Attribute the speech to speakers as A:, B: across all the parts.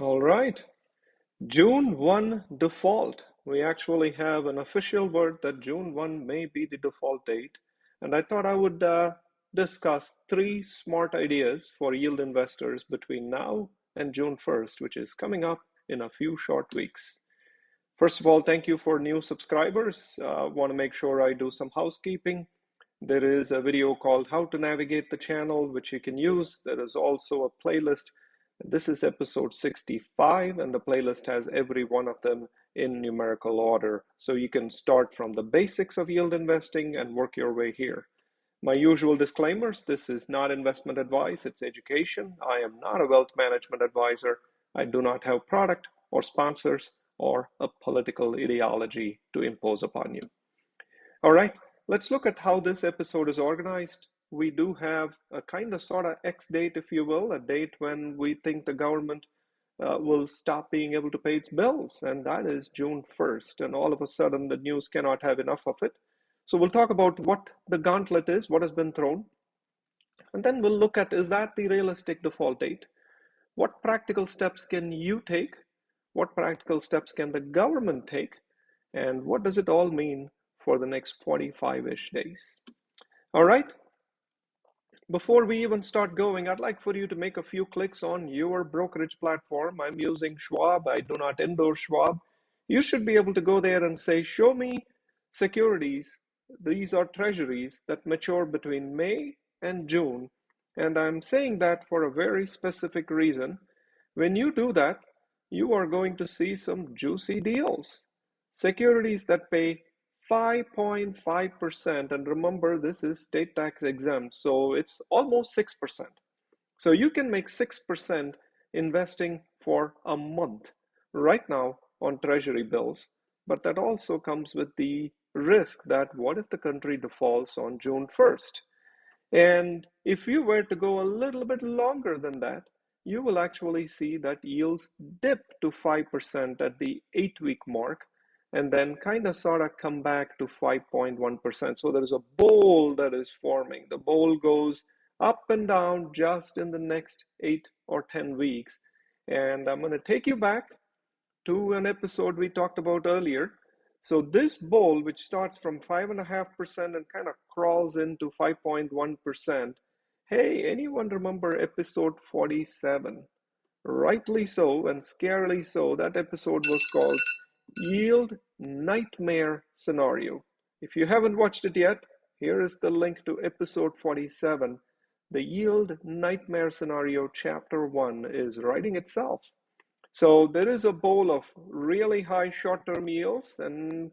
A: All right. June 1 default. We actually have an official word that June 1 may be the default date. And I thought I would discuss three smart ideas for yield investors between now and June 1st, which is coming up in a few short weeks. First of all, thank you for new subscribers. Want to make sure I do some housekeeping. There is a video called How to Navigate the Channel, which you can use. There is also a playlist. This is episode 65, and the playlist has every one of them in numerical order. So you can start from the basics of yield investing and work your way here. My usual disclaimers: this is not investment advice, it's education. I am not a wealth management advisor. I do not have product or sponsors or a political ideology to impose upon you. All right, let's look at how this episode is organized. We do have a kind of sort of X date, if you will, a date when we think the government will stop being able to pay its bills, and that is June 1st. And all of a sudden, the news cannot have enough of it. So we'll talk about what the gauntlet is, what has been thrown, and then we'll look at, is that the realistic default date? What practical steps can you take? What practical steps can the government take? And what does it all mean for the next 45-ish days? All right. Before we even start going, I'd like for you to make a few clicks on your brokerage platform. I'm using Schwab. I do not endorse Schwab. You should be able to go there and say, show me securities. These are treasuries that mature between May and June. And I'm saying that for a very specific reason. When you do that, you are going to see some juicy deals. Securities that pay 5.5%, and remember, this is state tax exempt, so it's almost 6%. So you can make 6% investing for a month right now on treasury bills. But that also comes with the risk that what if the country defaults on June 1st? And if you were to go a little bit longer than that, you will actually see that yields dip to 5% at the 8-week mark and then kind of sort of come back to 5.1%. So there is a bowl that is forming. The bowl goes up and down just in the next 8 or 10 weeks. And I'm going to take you back to an episode we talked about earlier. So this bowl, which starts from 5.5% and kind of crawls into 5.1%. Hey, anyone remember episode 47? Rightly so, and scarily so. That episode was called Yield Nightmare Scenario. If you haven't watched it yet, here is the link to episode 47. The Yield Nightmare Scenario, chapter 1, is writing itself. So there is a bowl of really high short-term yields, and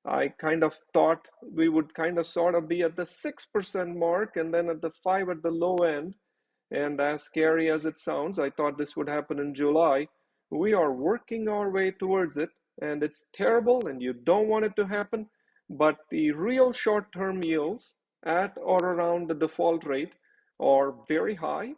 A: I kind of thought we would kind of sort of be at the 6% mark and then at the 5 at the low end. And as scary as it sounds, I thought this would happen in July. We are working our way towards it, and it's terrible, and you don't want it to happen. But the real short-term yields at or around the default rate are very high.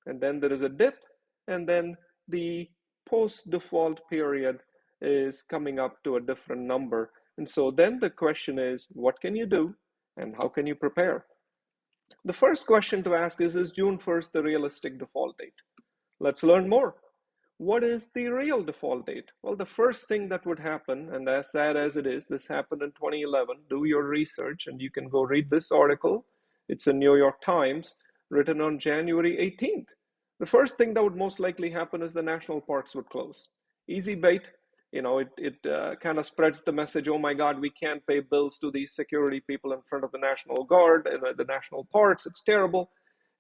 A: And then there is a dip, and then the post-default period is coming up to a different number. And so then the question is, what can you do and how can you prepare? The first question to ask is June 1st the realistic default date? Let's learn more. What is the real default date? Well, the first thing that would happen, and as sad as it is, this happened in 2011, do your research and you can go read this article. It's in New York Times, written on January 18th. The first thing that would most likely happen is the national parks would close. Easy bait. It kind of spreads the message, oh my God, we can't pay bills to these security people in front of the National Guard and the national parks. It's terrible.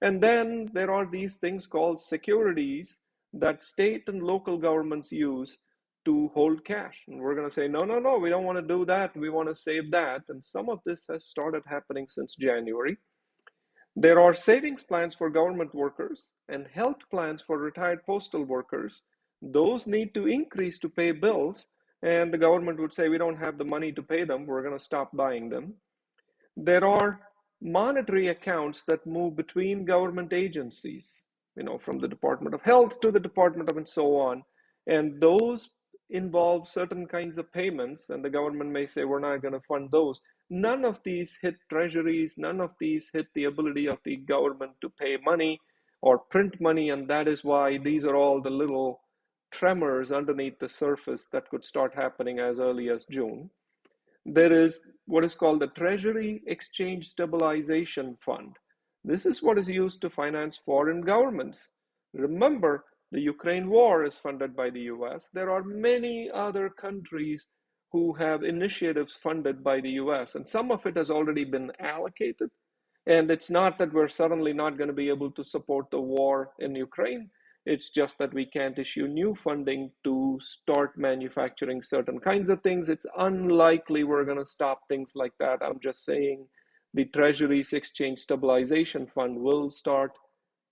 A: And then there are these things called securities that state and local governments use to hold cash. And we're going to say, no, no, no, we don't want to do that. We want to save that. And some of this has started happening since January. There are savings plans for government workers and health plans for retired postal workers. Those need to increase to pay bills, and the government would say, we don't have the money to pay them, we're going to stop buying them. There are monetary accounts that move between government agencies, from the Department of Health to the Department of and so on, and those involve certain kinds of payments, and the government may say, we're not going to fund those. None of these hit treasuries, none of these hit the ability of the government to pay money or print money, and that is why these are all the little tremors underneath the surface that could start happening as early as June. There is what is called the Treasury Exchange Stabilization Fund. This is what is used to finance foreign governments. Remember, the Ukraine war is funded by the US. There are many other countries who have initiatives funded by the US, and some of it has already been allocated. And it's not that we're suddenly not going to be able to support the war in Ukraine. It's just that we can't issue new funding to start manufacturing certain kinds of things. It's unlikely we're going to stop things like that. I'm just saying the Treasury's Exchange Stabilization Fund will start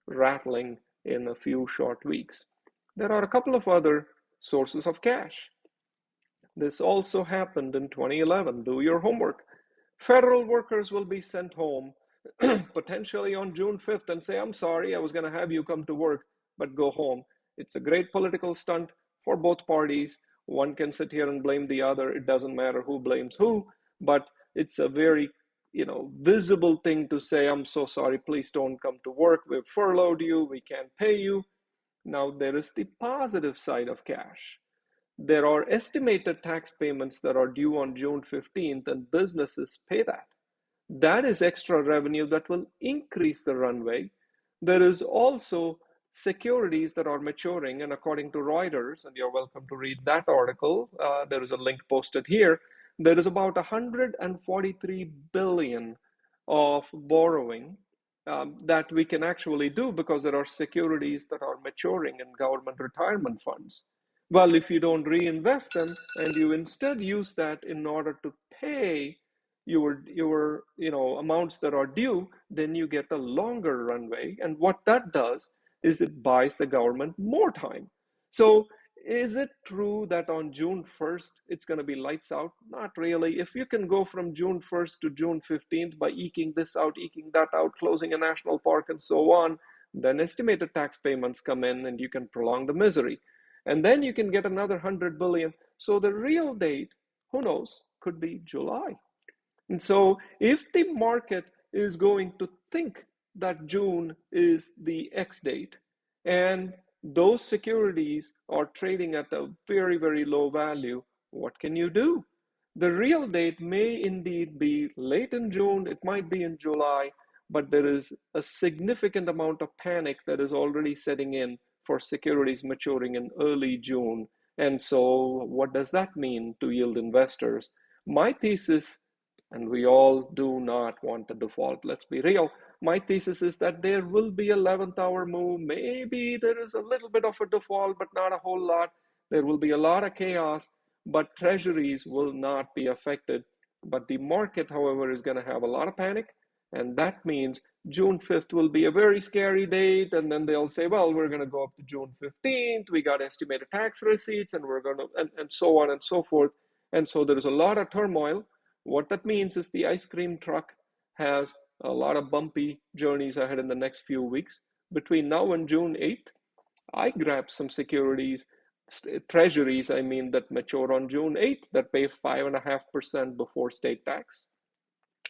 A: rattling in a few short weeks. There are a couple of other sources of cash. This also happened in 2011. Do your homework. Federal workers will be sent home potentially on June 5th and say, I'm sorry, I was going to have you come to work, but go home. It's a great political stunt for both parties. One can sit here and blame the other. It doesn't matter who blames who, but it's a very visible thing to say, I'm so sorry, please don't come to work. We've furloughed you. We can't pay you. Now, there is the positive side of cash. There are estimated tax payments that are due on June 15th, and businesses pay that. That is extra revenue that will increase the runway. There is also securities that are maturing, and according to Reuters, and you're welcome to read that article, there is a link posted here. There is about 143 billion of borrowing that we can actually do because there are securities that are maturing in government retirement funds. Well, if you don't reinvest them and you instead use that in order to pay your amounts that are due, then you get a longer runway. And what that does is it buys the government more time. So is it true that on June 1st it's going to be lights out? Not really. If you can go from June 1st to June 15th by eking this out, eking that out, closing a national park and so on, then estimated tax payments come in and you can prolong the misery. And then you can get another 100 billion. So the real date, who knows, could be July. And so if the market is going to think that June is the X date, and those securities are trading at a very, very low value, what can you do? The real date may indeed be late in June, it might be in July, but there is a significant amount of panic that is already setting in for securities maturing in early June. And so what does that mean to yield investors? My thesis, and we all do not want a default, let's be real. My thesis is that there will be 11th hour move. Maybe there is a little bit of a default, but not a whole lot. There will be a lot of chaos, but treasuries will not be affected. But the market, however, is going to have a lot of panic. And that means June 5th will be a very scary date. And then they'll say, well, we're going to go up to June 15th. We got estimated tax receipts and we're going to, and so on and so forth. And so there is a lot of turmoil. What that means is the ice cream truck has a lot of bumpy journeys ahead in the next few weeks. Between now and June 8th, I grabbed some securities, treasuries, I mean, that mature on June 8th that pay 5.5% before state tax,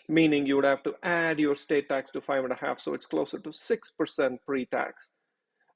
A: meaning you would have to add your state tax to 5.5%, so it's closer to 6% pre-tax.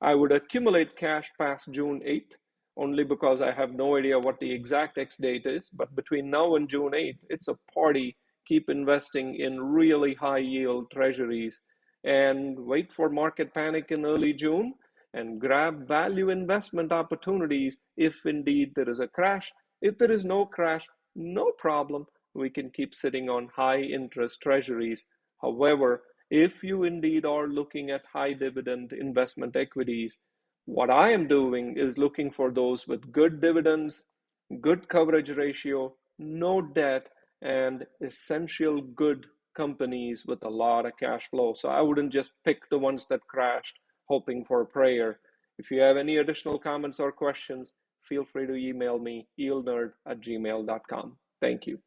A: I would accumulate cash past June 8th only because I have no idea what the exact X date is. But between now and June 8th, it's a party. Keep investing in really high yield treasuries and wait for market panic in early June and grab value investment opportunities if indeed there is a crash. If there is no crash, no problem. We can keep sitting on high interest treasuries. However, if you indeed are looking at high dividend investment equities, what I am doing is looking for those with good dividends, good coverage ratio, no debt, and essential good companies with a lot of cash flow. So I wouldn't just pick the ones that crashed, hoping for a prayer. If you have any additional comments or questions, feel free to email me, yieldnerd@gmail.com. Thank you.